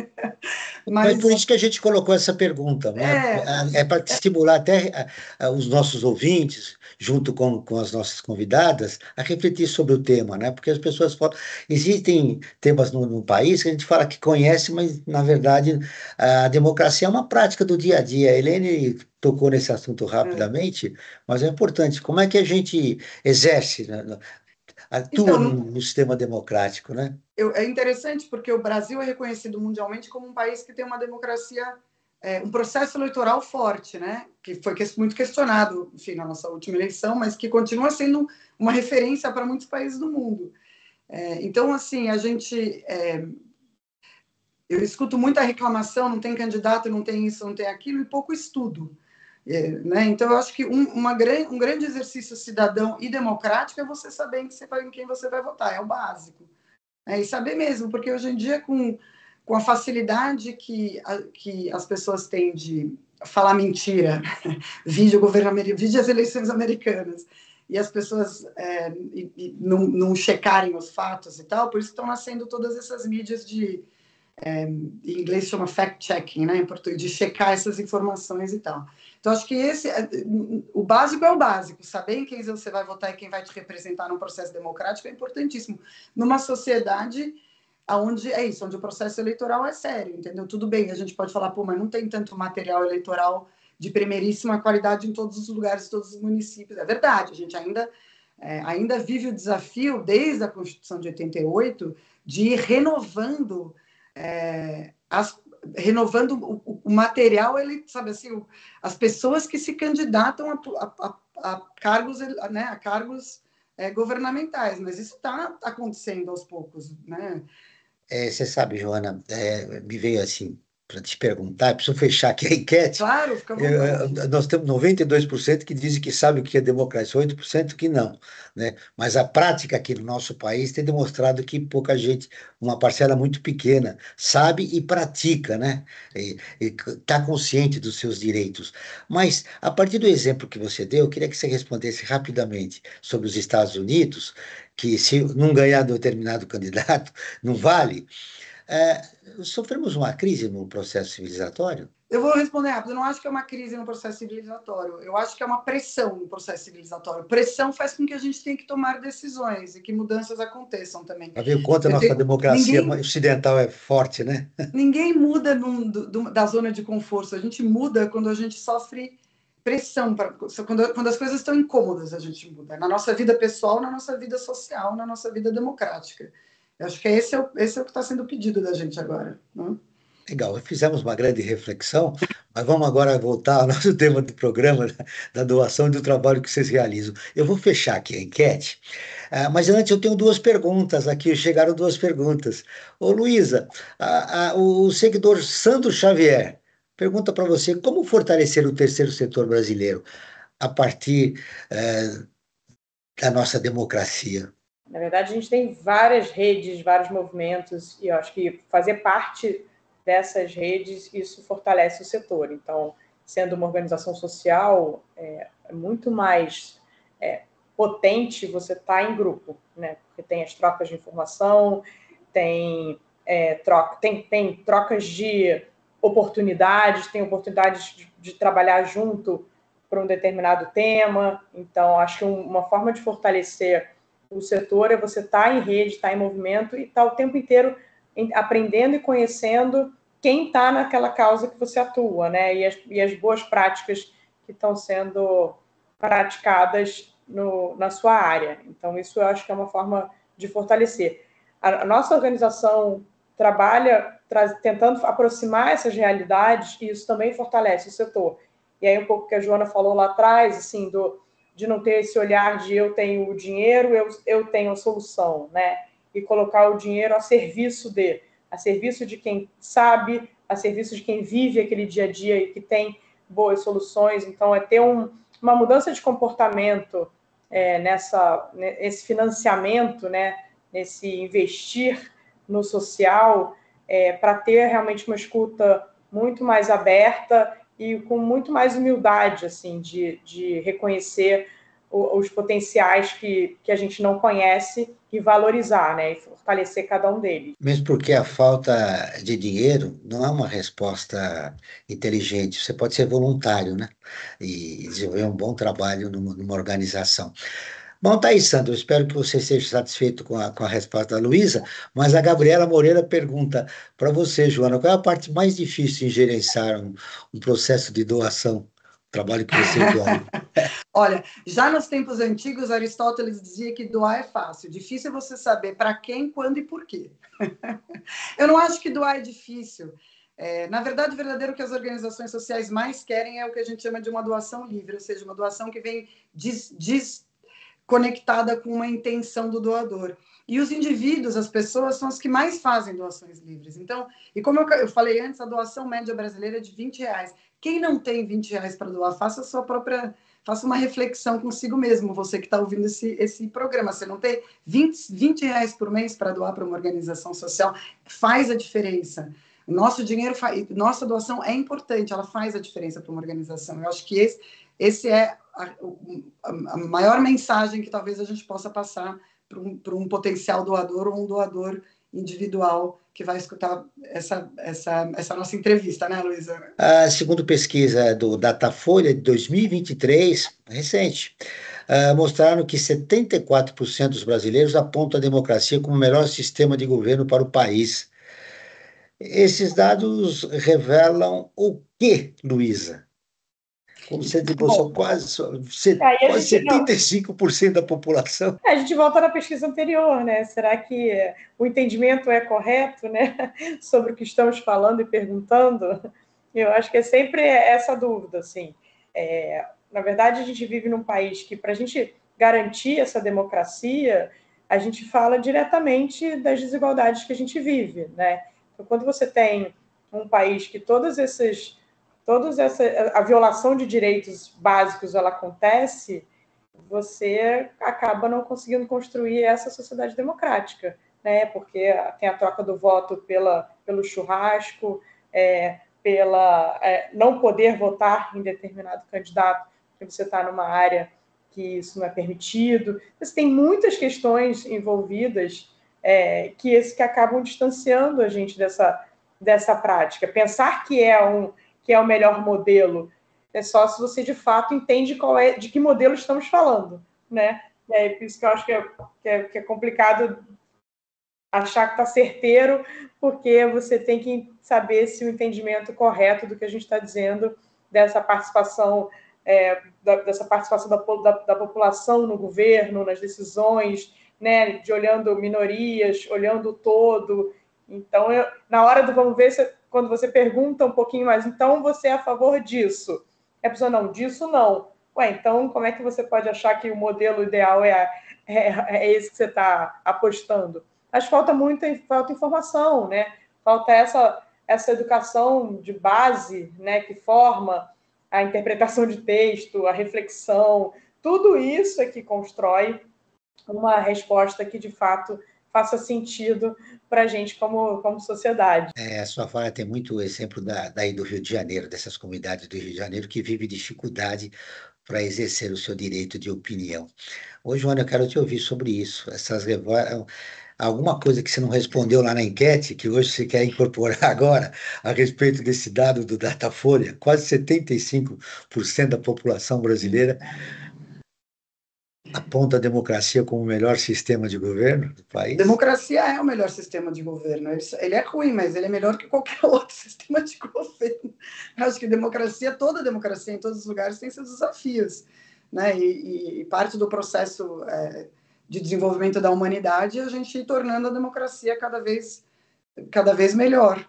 Mas por isso que a gente colocou essa pergunta, né? É para estimular até os nossos ouvintes, junto com as nossas convidadas, a refletir sobre o tema, né? Porque as pessoas falam, existem temas no país que a gente fala que conhece, mas na verdade a democracia é uma prática do dia a dia. A Helene tocou nesse assunto rapidamente, mas é importante. Como é que a gente exerce, né? Atua no sistema democrático, né? É interessante porque o Brasil é reconhecido mundialmente como um país que tem uma democracia, um processo eleitoral forte, né? Que foi muito questionado, enfim, na nossa última eleição, mas que continua sendo uma referência para muitos países do mundo. Então, assim, eu escuto muita reclamação, não tem candidato, não tem isso, não tem aquilo, e pouco estudo. Né? Então, eu acho que um grande exercício cidadão e democrático é você saber em quem você vai votar, é o básico. E saber mesmo, porque hoje em dia, com a facilidade que as pessoas têm de falar mentira, vídeo as eleições americanas, e as pessoas não checarem os fatos e tal, por isso estão nascendo todas essas mídias em inglês chama fact-checking, né, em português, de checar essas informações e tal. Então, acho que o básico é o básico. Saber em quem você vai votar e quem vai te representar num processo democrático é importantíssimo. Numa sociedade onde onde o processo eleitoral é sério, entendeu? Tudo bem, a gente pode falar, mas não tem tanto material eleitoral de primeiríssima qualidade em todos os lugares, em todos os municípios. É verdade, a gente ainda vive o desafio, desde a Constituição de 88, de ir renovando o material, sabe assim, as pessoas que se candidatam a cargos, né, a cargos governamentais, mas isso está acontecendo aos poucos, né? Você sabe, Joana, me veio assim para te perguntar, preciso fechar aqui a enquete. Claro, fica bom. Nós temos 92% que dizem que sabem o que é democracia, 8% que não, né? Mas a prática aqui no nosso país tem demonstrado que pouca gente, uma parcela muito pequena, sabe e pratica, né? E está consciente dos seus direitos. Mas, a partir do exemplo que você deu, eu queria que você respondesse rapidamente sobre os Estados Unidos, que se não ganhar determinado candidato, não vale. Sofremos uma crise no processo civilizatório? Eu vou responder rápido. Eu não acho que é uma crise no processo civilizatório. Eu acho que é uma pressão no processo civilizatório. Pressão faz com que a gente tenha que tomar decisões e que mudanças aconteçam também. A ver quanto a nossa democracia ocidental é forte, né? Ninguém muda da zona de conforto. A gente muda quando a gente sofre pressão. Quando as coisas estão incômodas, a gente muda. Na nossa vida pessoal, na nossa vida social, na nossa vida democrática. Eu acho que esse é o que está sendo pedido da gente agora. Né? Legal, fizemos uma grande reflexão, mas vamos agora voltar ao nosso tema do programa, da doação e do trabalho que vocês realizam. Eu vou fechar aqui a enquete, mas antes eu tenho duas perguntas aqui, chegaram duas perguntas. Ô Luísa, o seguidor Sandro Xavier pergunta para você como fortalecer o terceiro setor brasileiro a partir da nossa democracia. Na verdade, a gente tem várias redes, vários movimentos, e eu acho que fazer parte dessas redes, isso fortalece o setor. Então, sendo uma organização social, é muito mais potente você estar em grupo, né? Porque tem as trocas de informação, tem trocas de oportunidades, tem oportunidades de trabalhar junto para um determinado tema. Então, acho que uma forma de fortalecer o setor é você estar em rede, estar em movimento e estar o tempo inteiro aprendendo e conhecendo quem está naquela causa que você atua, né? E as boas práticas que estão sendo praticadas na sua área. Então, isso eu acho que é uma forma de fortalecer. A nossa organização trabalha tentando aproximar essas realidades e isso também fortalece o setor. E aí um pouco que a Joana falou lá atrás, assim, de não ter esse olhar de eu tenho o dinheiro, eu tenho a solução, né? E colocar o dinheiro a serviço de quem sabe, a serviço de quem vive aquele dia a dia e que tem boas soluções. Então, é ter uma mudança de comportamento nesse financiamento, né? Nesse investir no social, para ter realmente uma escuta muito mais aberta e com muito mais humildade, assim, de reconhecer os potenciais que a gente não conhece e valorizar, né, e fortalecer cada um deles. Mesmo porque a falta de dinheiro não é uma resposta inteligente. Você pode ser voluntário, né? E desenvolver um bom trabalho numa organização. Bom, tá aí, Sandro. Eu espero que você esteja satisfeito com a resposta da Luísa, mas a Gabriela Moreira pergunta para você, Joana, qual é a parte mais difícil em gerenciar um processo de doação? O trabalho que você doa. Olha, já nos tempos antigos, Aristóteles dizia que doar é fácil. Difícil é você saber para quem, quando e por quê. Eu não acho que doar é difícil. Na verdade, o verdadeiro que as organizações sociais mais querem é o que a gente chama de uma doação livre, ou seja, uma doação que vem conectada com uma intenção do doador. E os indivíduos, as pessoas, são as que mais fazem doações livres. Então, e como eu falei antes, a doação média brasileira é de R$20. Quem não tem R$20 para doar, faça uma reflexão consigo mesmo, você que está ouvindo esse programa. Você não tem R$20 por mês para doar para uma organização social, faz a diferença. Nosso dinheiro, nossa doação é importante, ela faz a diferença para uma organização. Eu acho que esse é a maior mensagem que talvez a gente possa passar para um potencial doador ou um doador individual que vai escutar essa nossa entrevista, né, Luísa? Segundo pesquisa do Datafolha de 2023, recente, mostraram que 74% dos brasileiros apontam a democracia como o melhor sistema de governo para o país. Esses dados revelam o quê, Luísa? Como você disse, quase 75% da população. A gente volta na pesquisa anterior, né? Será que o entendimento é correto, né? Sobre o que estamos falando e perguntando? Eu acho que é sempre essa dúvida, assim. Na verdade, a gente vive num país que, para a gente garantir essa democracia, a gente fala diretamente das desigualdades que a gente vive, né? Então, quando você tem um país que a violação de direitos básicos ela acontece, você acaba não conseguindo construir essa sociedade democrática, né? Porque tem a troca do voto pelo churrasco, não poder votar em determinado candidato, porque você está numa área que isso não é permitido. Você tem muitas questões envolvidas que acabam distanciando a gente dessa prática. Pensar que é o melhor modelo é só se você, de fato, entende de que modelo estamos falando, né? Por isso que eu acho que é complicado achar que está certeiro, porque você tem que saber se o entendimento correto do que a gente está dizendo dessa participação, da população no governo, nas decisões, né? De olhando minorias, olhando o todo. Então, na hora do vamos ver, quando você pergunta um pouquinho mais, então você é a favor disso? A pessoa, não, disso não. Então como é que você pode achar que o modelo ideal é esse que você está apostando? Acho que falta informação, né? Falta essa educação de base, né? Que forma a interpretação de texto, a reflexão. Tudo isso é que constrói uma resposta que, de fato, faça sentido para a gente como sociedade. A sua fala tem muito exemplo daí do Rio de Janeiro, dessas comunidades do Rio de Janeiro que vivem dificuldade para exercer o seu direito de opinião. Hoje, Joana, eu quero te ouvir sobre isso. Alguma coisa que você não respondeu lá na enquete, que hoje você quer incorporar agora, a respeito desse dado do Datafolha, quase 75% da população brasileira aponta a democracia como o melhor sistema de governo do país? Democracia é o melhor sistema de governo. Ele é ruim, mas ele é melhor que qualquer outro sistema de governo. Eu acho que toda democracia em todos os lugares tem seus desafios, né? E parte do processo de desenvolvimento da humanidade é a gente ir tornando a democracia cada vez melhor.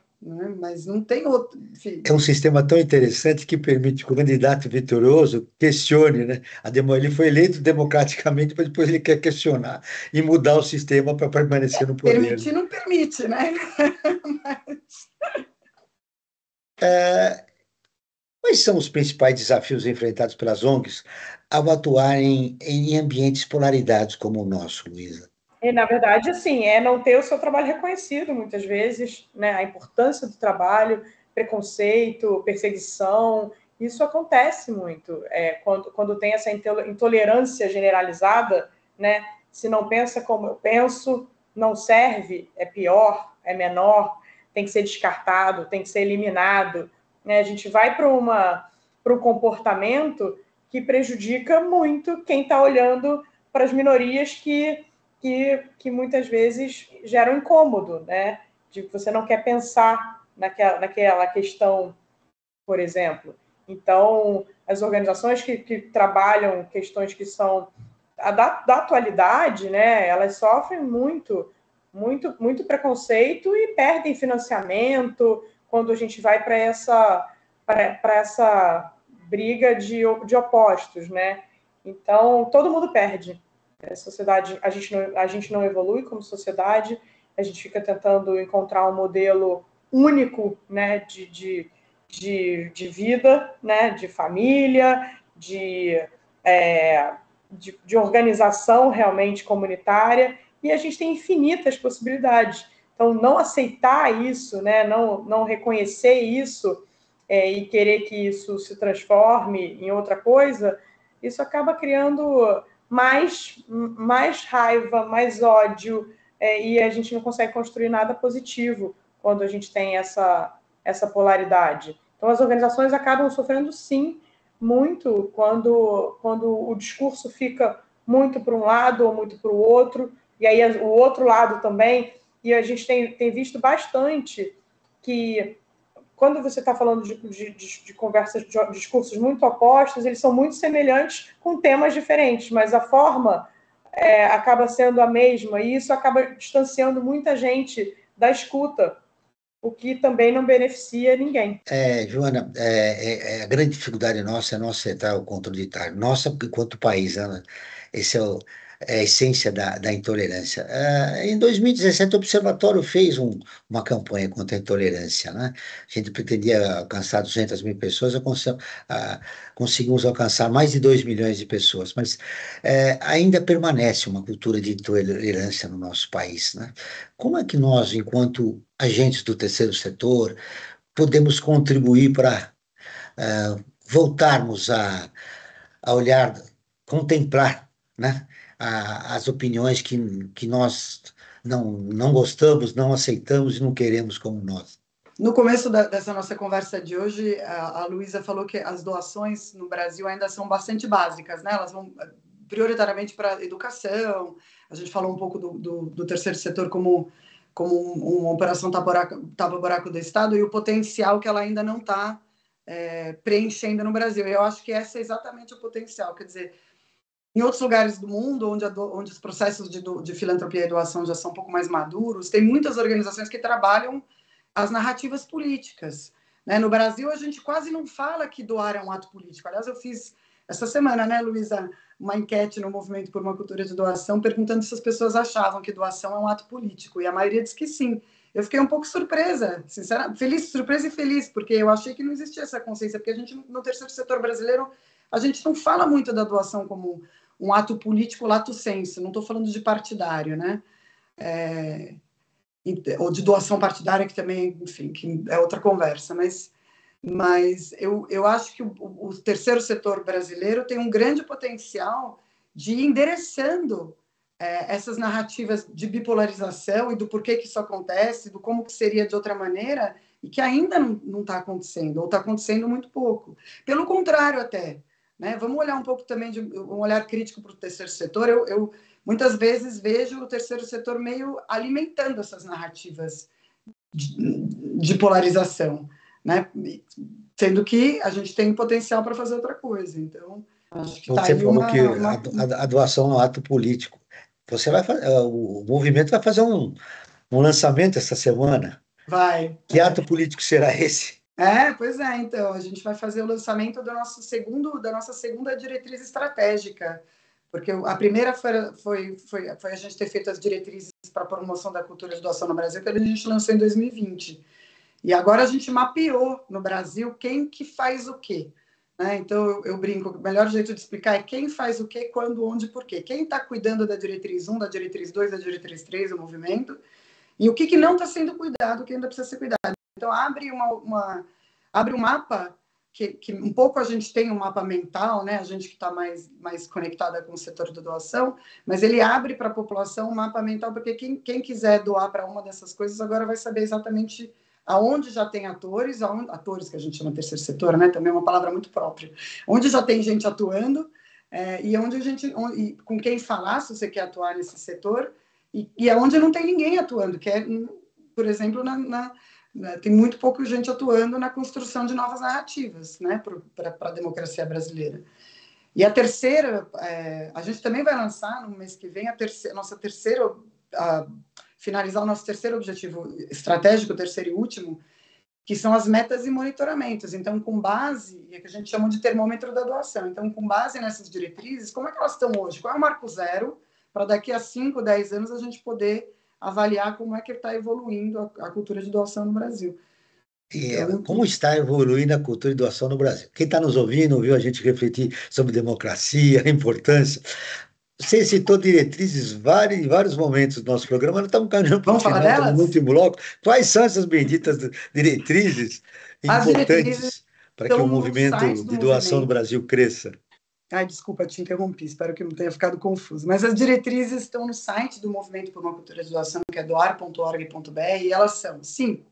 Mas não tem outro. Enfim. É um sistema tão interessante que permite que o candidato vitorioso questione, né? Ele foi eleito democraticamente, mas depois ele quer questionar e mudar o sistema para permanecer no poder. Permitir não permite, né? Quais são os principais desafios enfrentados pelas ONGs ao atuarem em ambientes polarizados como o nosso, Luísa? Na verdade, assim, não ter o seu trabalho reconhecido, muitas vezes, né? A importância do trabalho, preconceito, perseguição, isso acontece muito. Quando tem essa intolerância generalizada, né? Se não pensa como eu penso, não serve, é pior, é menor, tem que ser descartado, tem que ser eliminado. Né? A gente vai para um comportamento que prejudica muito quem está olhando para as minorias que muitas vezes geram incômodo, né? De que você não quer pensar naquela questão, por exemplo. Então, as organizações que trabalham questões que são da atualidade, né? Elas sofrem muito preconceito e perdem financiamento quando a gente vai para essa briga de opostos, né? Então, todo mundo perde. A sociedade, a gente não evolui como sociedade, a gente fica tentando encontrar um modelo único, né, de vida, né, de família, de organização realmente comunitária, e a gente tem infinitas possibilidades. Então, não aceitar isso, né, não reconhecer isso e querer que isso se transforme em outra coisa, isso acaba criando mais raiva, mais ódio, e a gente não consegue construir nada positivo quando a gente tem essa polaridade. Então, as organizações acabam sofrendo, sim, muito quando o discurso fica muito para um lado ou muito para o outro, e aí o outro lado também, e a gente tem visto bastante que quando você está falando de conversas, de discursos muito opostos, eles são muito semelhantes com temas diferentes, mas a forma acaba sendo a mesma, e isso acaba distanciando muita gente da escuta, o que também não beneficia ninguém. Joana, a grande dificuldade nossa é não aceitar o contraditório. Nossa, enquanto país, né? Esse é a essência da intolerância. Em 2017, o Observatório fez uma campanha contra a intolerância, né? A gente pretendia alcançar 200 mil pessoas, conseguimos alcançar mais de 2 milhões de pessoas, mas ainda permanece uma cultura de intolerância no nosso país, né? Como é que nós, enquanto agentes do terceiro setor, podemos contribuir para voltarmos a olhar, contemplar, né, as opiniões que nós não gostamos, não aceitamos e não queremos como nós? No começo dessa nossa conversa de hoje, a Luísa falou que as doações no Brasil ainda são bastante básicas, né? Elas vão prioritariamente para a educação. A gente falou um pouco do terceiro setor como uma operação tapa-buraco do Estado e o potencial que ela ainda não está preenchendo no Brasil. Eu acho que esse é exatamente o potencial. Quer dizer, em outros lugares do mundo, onde os processos de filantropia e doação já são um pouco mais maduros, tem muitas organizações que trabalham as narrativas políticas. Né? No Brasil, a gente quase não fala que doar é um ato político. Aliás, eu fiz essa semana, né, Luísa, uma enquete no Movimento por uma Cultura de Doação, perguntando se as pessoas achavam que doação é um ato político, e a maioria diz que sim. Eu fiquei um pouco surpresa, sinceramente, surpresa e feliz, porque eu achei que não existia essa consciência, porque a gente, no terceiro setor brasileiro, a gente não fala muito da doação como um ato político lato sensu, não estou falando de partidário, né? ou de doação partidária, que também, enfim, que é outra conversa, mas eu acho que o terceiro setor brasileiro tem um grande potencial de ir endereçando essas narrativas de bipolarização e do porquê que isso acontece, do como que seria de outra maneira, e que ainda não está acontecendo, ou está acontecendo muito pouco. Pelo contrário, até. Né? Vamos olhar um pouco também, um olhar crítico para o terceiro setor. Eu muitas vezes vejo o terceiro setor meio alimentando essas narrativas de polarização, né? Sendo que a gente tem potencial para fazer outra coisa. Então, acho que você falou que a doação é um ato político. Você vai fazer, o movimento vai fazer um lançamento essa semana. Vai. Que ato político será esse? Pois é, então, a gente vai fazer o lançamento da nossa segunda diretriz estratégica, porque a primeira foi a gente ter feito as diretrizes para a promoção da cultura de doação no Brasil, que a gente lançou em 2020. E agora a gente mapeou no Brasil quem que faz o quê. Né? Então, eu brinco, o melhor jeito de explicar é quem faz o quê, quando, onde, por quê. Quem está cuidando da diretriz 1, da diretriz 2, da diretriz 3, do movimento, e o que não está sendo cuidado, o que ainda precisa ser cuidado. Então, abre um mapa, que um pouco a gente tem um mapa mental, né? A gente que está mais conectada com o setor da doação, mas ele abre para a população um mapa mental, porque quem quiser doar para uma dessas coisas agora vai saber exatamente aonde já tem atores que a gente chama terceiro setor, né? Também é uma palavra muito própria, onde já tem gente atuando, e e com quem falar, se você quer atuar nesse setor, e aonde não tem ninguém atuando, que é, por exemplo, tem muito pouca gente atuando na construção de novas narrativas, né, para a democracia brasileira. E a terceira, a gente também vai lançar no mês que vem finalizar o nosso terceiro objetivo estratégico, o terceiro e último, que são as metas e monitoramentos. Então, com base, que a gente chama de termômetro da doação. Então, com base nessas diretrizes, como é que elas estão hoje? Qual é o marco zero para daqui a 5, 10 anos a gente poder avaliar como é que está evoluindo a cultura de doação no Brasil. Então, como está evoluindo a cultura de doação no Brasil? Quem está nos ouvindo, ouviu a gente refletir sobre democracia, a importância. Você citou diretrizes em vários momentos do nosso programa, nós estamos caminhando para o final, estamos no último bloco. Quais são essas benditas diretrizes importantes para que o movimento de doação no Brasil cresça? Desculpa, te interrompi, espero que não tenha ficado confuso. Mas as diretrizes estão no site do Movimento por uma Cultura de Doação, que é doar.org.br, e elas são 5.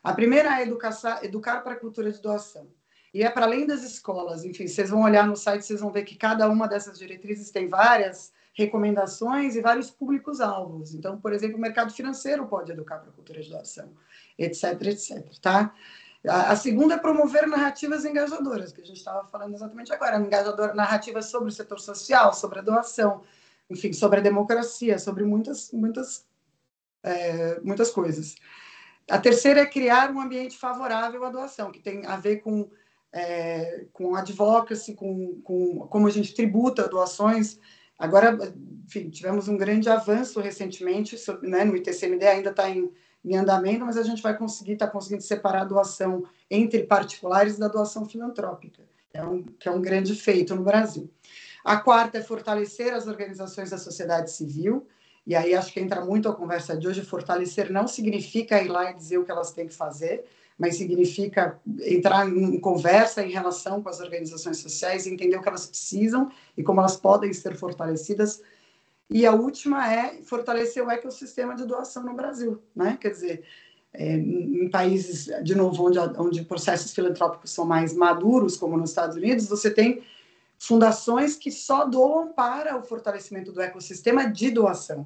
A primeira é educar para a cultura de doação. E é para além das escolas. Enfim, vocês vão olhar no site, vocês vão ver que cada uma dessas diretrizes tem várias recomendações e vários públicos-alvos. Então, por exemplo, o mercado financeiro pode educar para a cultura de doação, etc, etc, tá? A segunda é promover narrativas engajadoras, que a gente estava falando exatamente agora, narrativas sobre o setor social, sobre a doação, enfim, sobre a democracia, sobre muitas coisas. A terceira é criar um ambiente favorável à doação, que tem a ver com advocacy, com como a gente tributa doações. Agora, enfim, tivemos um grande avanço recentemente, né, no ITCMD ainda está em andamento, mas a gente vai está conseguindo separar a doação entre particulares da doação filantrópica, que é um grande feito no Brasil. A quarta é fortalecer as organizações da sociedade civil, e aí acho que entra muito a conversa de hoje. Fortalecer não significa ir lá e dizer o que elas têm que fazer, mas significa entrar em conversa em relação com as organizações sociais, entender o que elas precisam e como elas podem ser fortalecidas. E a última é fortalecer o ecossistema de doação no Brasil, né? Quer dizer, em países, de novo, onde processos filantrópicos são mais maduros, como nos Estados Unidos, você tem fundações que só doam para o fortalecimento do ecossistema de doação.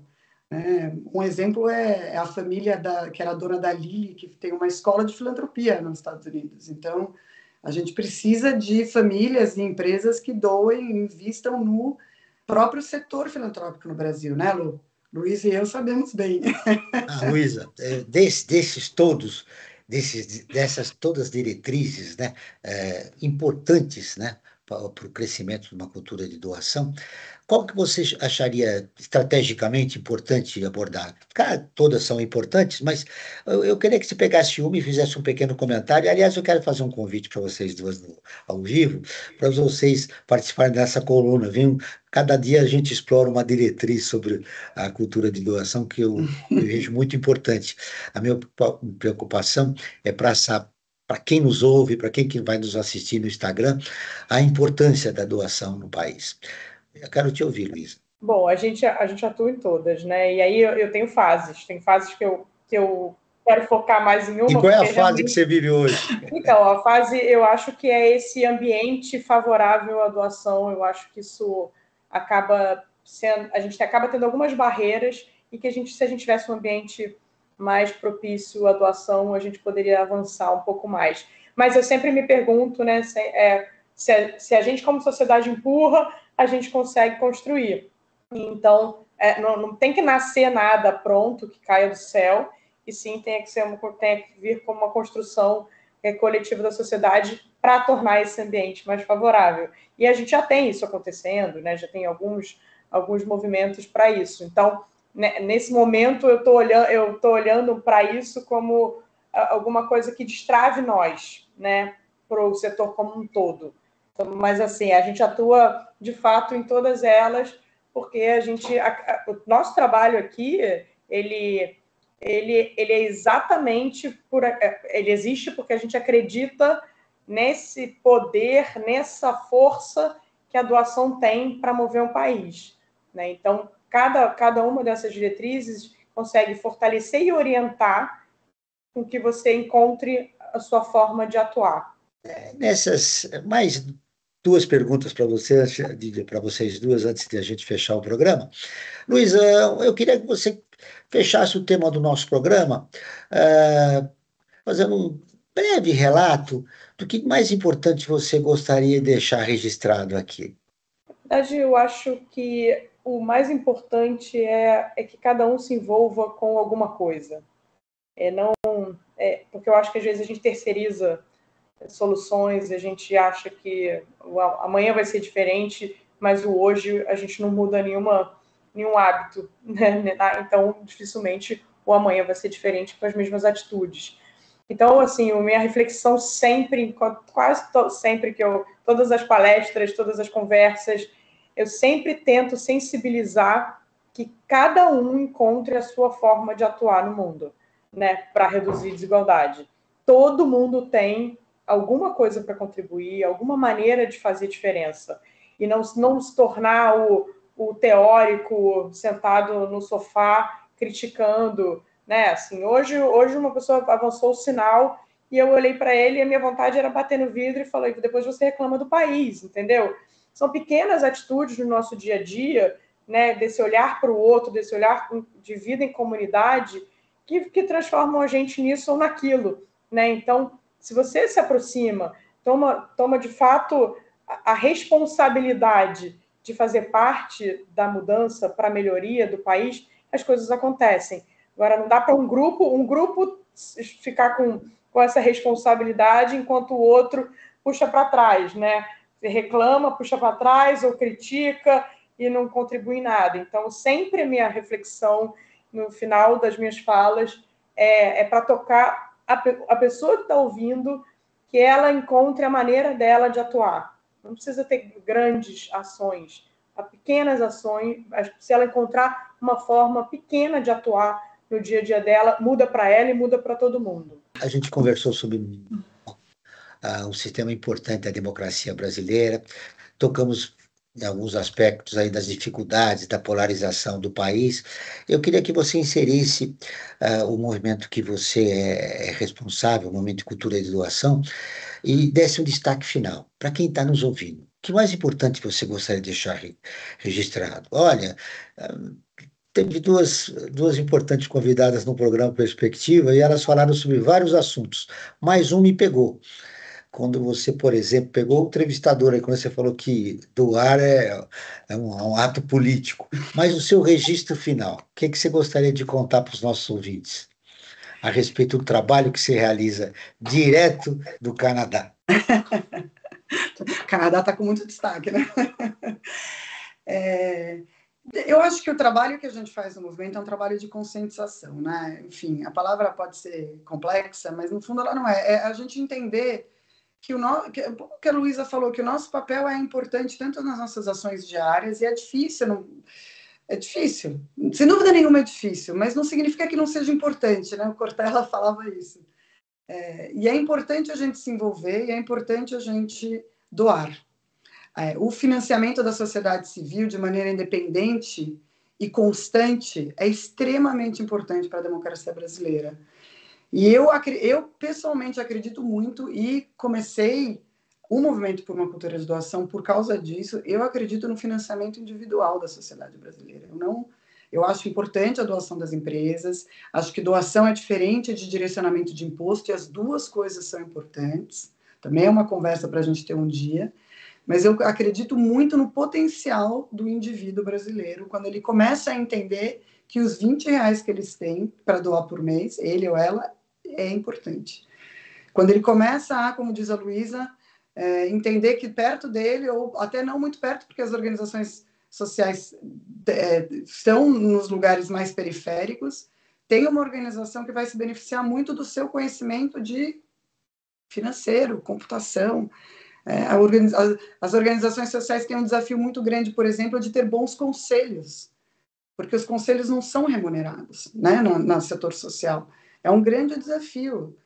Um exemplo é a família que era dona da Lilly, que tem uma escola de filantropia nos Estados Unidos. Então, a gente precisa de famílias e empresas que doem, invistam no próprio setor filantrópico no Brasil, né, Lu? Luísa e eu sabemos bem. Luísa, dessas todas diretrizes, né, importantes, né, para o crescimento de uma cultura de doação, qual que você acharia estrategicamente importante abordar? Claro, todas são importantes, mas eu queria que você pegasse uma e fizesse um pequeno comentário. Aliás, eu quero fazer um convite para vocês duas ao vivo, para vocês participarem dessa coluna, viu? Cada dia a gente explora uma diretriz sobre a cultura de doação que eu vejo muito importante. A minha preocupação é para quem nos ouve, para quem que vai nos assistir no Instagram, a importância da doação no país. Eu quero te ouvir, Luísa. Bom, a gente atua em todas, né? E aí eu tenho fases. Tem fases que eu quero focar mais em uma. E qual é a fase que você vive hoje? Então, a fase, eu acho que é esse ambiente favorável à doação. Eu acho que isso acaba sendo... A gente acaba tendo algumas barreiras e que se a gente tivesse um ambiente mais propício à doação, a gente poderia avançar um pouco mais. Mas eu sempre me pergunto, né, se a gente, como sociedade, empurra, a gente consegue construir. Então, não tem que nascer nada pronto, que caia do céu, e sim tem que vir como uma construção coletiva da sociedade para tornar esse ambiente mais favorável. E a gente já tem isso acontecendo, né? Já tem alguns movimentos para isso. Então, nesse momento, eu estou olhando para isso como alguma coisa que destrave nós, né, para o setor como um todo. Então, mas, assim, a gente atua, de fato, em todas elas, porque o nosso trabalho aqui, ele é exatamente ele existe porque a gente acredita nesse poder, nessa força que a doação tem para mover um país, né? Então, cada uma dessas diretrizes consegue fortalecer e orientar com que você encontre a sua forma de atuar. Nessas mais duas perguntas para vocês duas, antes de a gente fechar o programa. Luísa, eu queria que você fechasse o tema do nosso programa, fazendo um breve relato do que mais importante você gostaria de deixar registrado aqui. Na verdade, eu acho que o mais importante é que cada um se envolva com alguma coisa. Porque eu acho que às vezes a gente terceiriza soluções, a gente acha que amanhã vai ser diferente, mas o hoje a gente não muda nenhum hábito, né? Então, dificilmente o amanhã vai ser diferente com as mesmas atitudes. Então, assim, a minha reflexão sempre, quase sempre todas as palestras, todas as conversas, eu sempre tento sensibilizar que cada um encontre a sua forma de atuar no mundo, né, para reduzir desigualdade. Todo mundo tem alguma coisa para contribuir, alguma maneira de fazer diferença. E não se tornar o teórico sentado no sofá criticando, né? Assim, hoje uma pessoa avançou o sinal e eu olhei para ele e a minha vontade era bater no vidro e falei, depois você reclama do país, entendeu? São pequenas atitudes no nosso dia a dia, né? Desse olhar para o outro, desse olhar de vida em comunidade, que transformam a gente nisso ou naquilo, né? Então, se você se aproxima, toma de fato a responsabilidade de fazer parte da mudança para a melhoria do país, as coisas acontecem. Agora, não dá para um grupo ficar com essa responsabilidade enquanto o outro puxa para trás, né? Você reclama, puxa para trás ou critica e não contribui em nada. Então, sempre a minha reflexão no final das minhas falas é para tocar a pessoa que está ouvindo, que ela encontre a maneira dela de atuar. Não precisa ter grandes ações, pequenas ações. Se ela encontrar uma forma pequena de atuar no dia a dia dela, muda para ela e muda para todo mundo. A gente conversou sobre um sistema importante da democracia brasileira, tocamos em alguns aspectos aí das dificuldades da polarização do país. Eu queria que você inserisse o movimento que você é responsável, o movimento de cultura e de doação, e desse um destaque final para quem está nos ouvindo. O que mais importante você gostaria de deixar registrado? Olha, teve duas importantes convidadas no programa Perspectiva e elas falaram sobre vários assuntos, mas um me pegou. Quando você, por exemplo, pegou o entrevistador aí, quando você falou que doar é um ato político, mas o seu registro final, o que você gostaria de contar para os nossos ouvintes a respeito do trabalho que você realiza direto do Canadá? O Canadá está com muito destaque, né? Eu acho que o trabalho que a gente faz no movimento é um trabalho de conscientização, né? Enfim, a palavra pode ser complexa, mas no fundo ela não é. É a gente entender que a Luísa falou, que o nosso papel é importante tanto nas nossas ações diárias, e é difícil, é difícil, sem dúvida nenhuma é difícil, mas não significa que não seja importante, né? O Cortella falava isso. E é importante a gente se envolver, e é importante a gente doar. O financiamento da sociedade civil de maneira independente e constante é extremamente importante para a democracia brasileira. E eu pessoalmente acredito muito, e comecei o movimento por uma cultura de doação por causa disso. Eu acredito no financiamento individual da sociedade brasileira. Eu acho importante a doação das empresas, acho que doação é diferente de direcionamento de imposto, e as duas coisas são importantes. Também é uma conversa para a gente ter um dia. Mas eu acredito muito no potencial do indivíduo brasileiro, quando ele começa a entender que os R$20 que eles têm para doar por mês, ele ou ela, é importante. Quando ele começa a, como diz a Luísa, entender que perto dele, ou até não muito perto, porque as organizações sociais estão nos lugares mais periféricos, tem uma organização que vai se beneficiar muito do seu conhecimento de financeiro, computação. As organizações sociais têm um desafio muito grande, por exemplo, de ter bons conselhos, porque os conselhos não são remunerados, né, no setor social. É um grande desafio.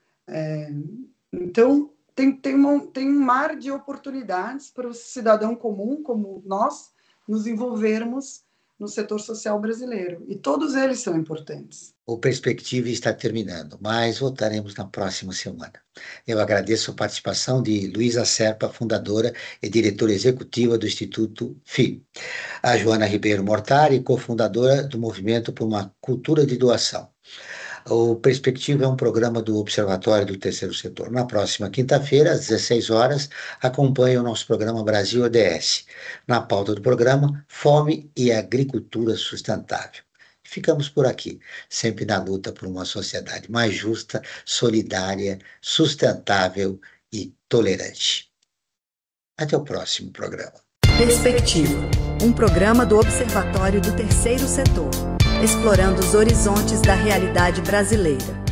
Então, tem um mar de oportunidades para o cidadão comum, como nós, nos envolvermos no setor social brasileiro. E todos eles são importantes. O Perspectiva está terminando, mas voltaremos na próxima semana. Eu agradeço a participação de Luísa Serpa, fundadora e diretora executiva do Instituto FI. A Joana Ribeiro Mortari, cofundadora do Movimento por uma Cultura de Doação. O Perspectiva é um programa do Observatório do Terceiro Setor. Na próxima quinta-feira, às 16 horas, acompanhe o nosso programa Brasil ODS. Na pauta do programa, Fome e Agricultura Sustentável. Ficamos por aqui, sempre na luta por uma sociedade mais justa, solidária, sustentável e tolerante. Até o próximo programa. Perspectiva, um programa do Observatório do Terceiro Setor, explorando os horizontes da realidade brasileira.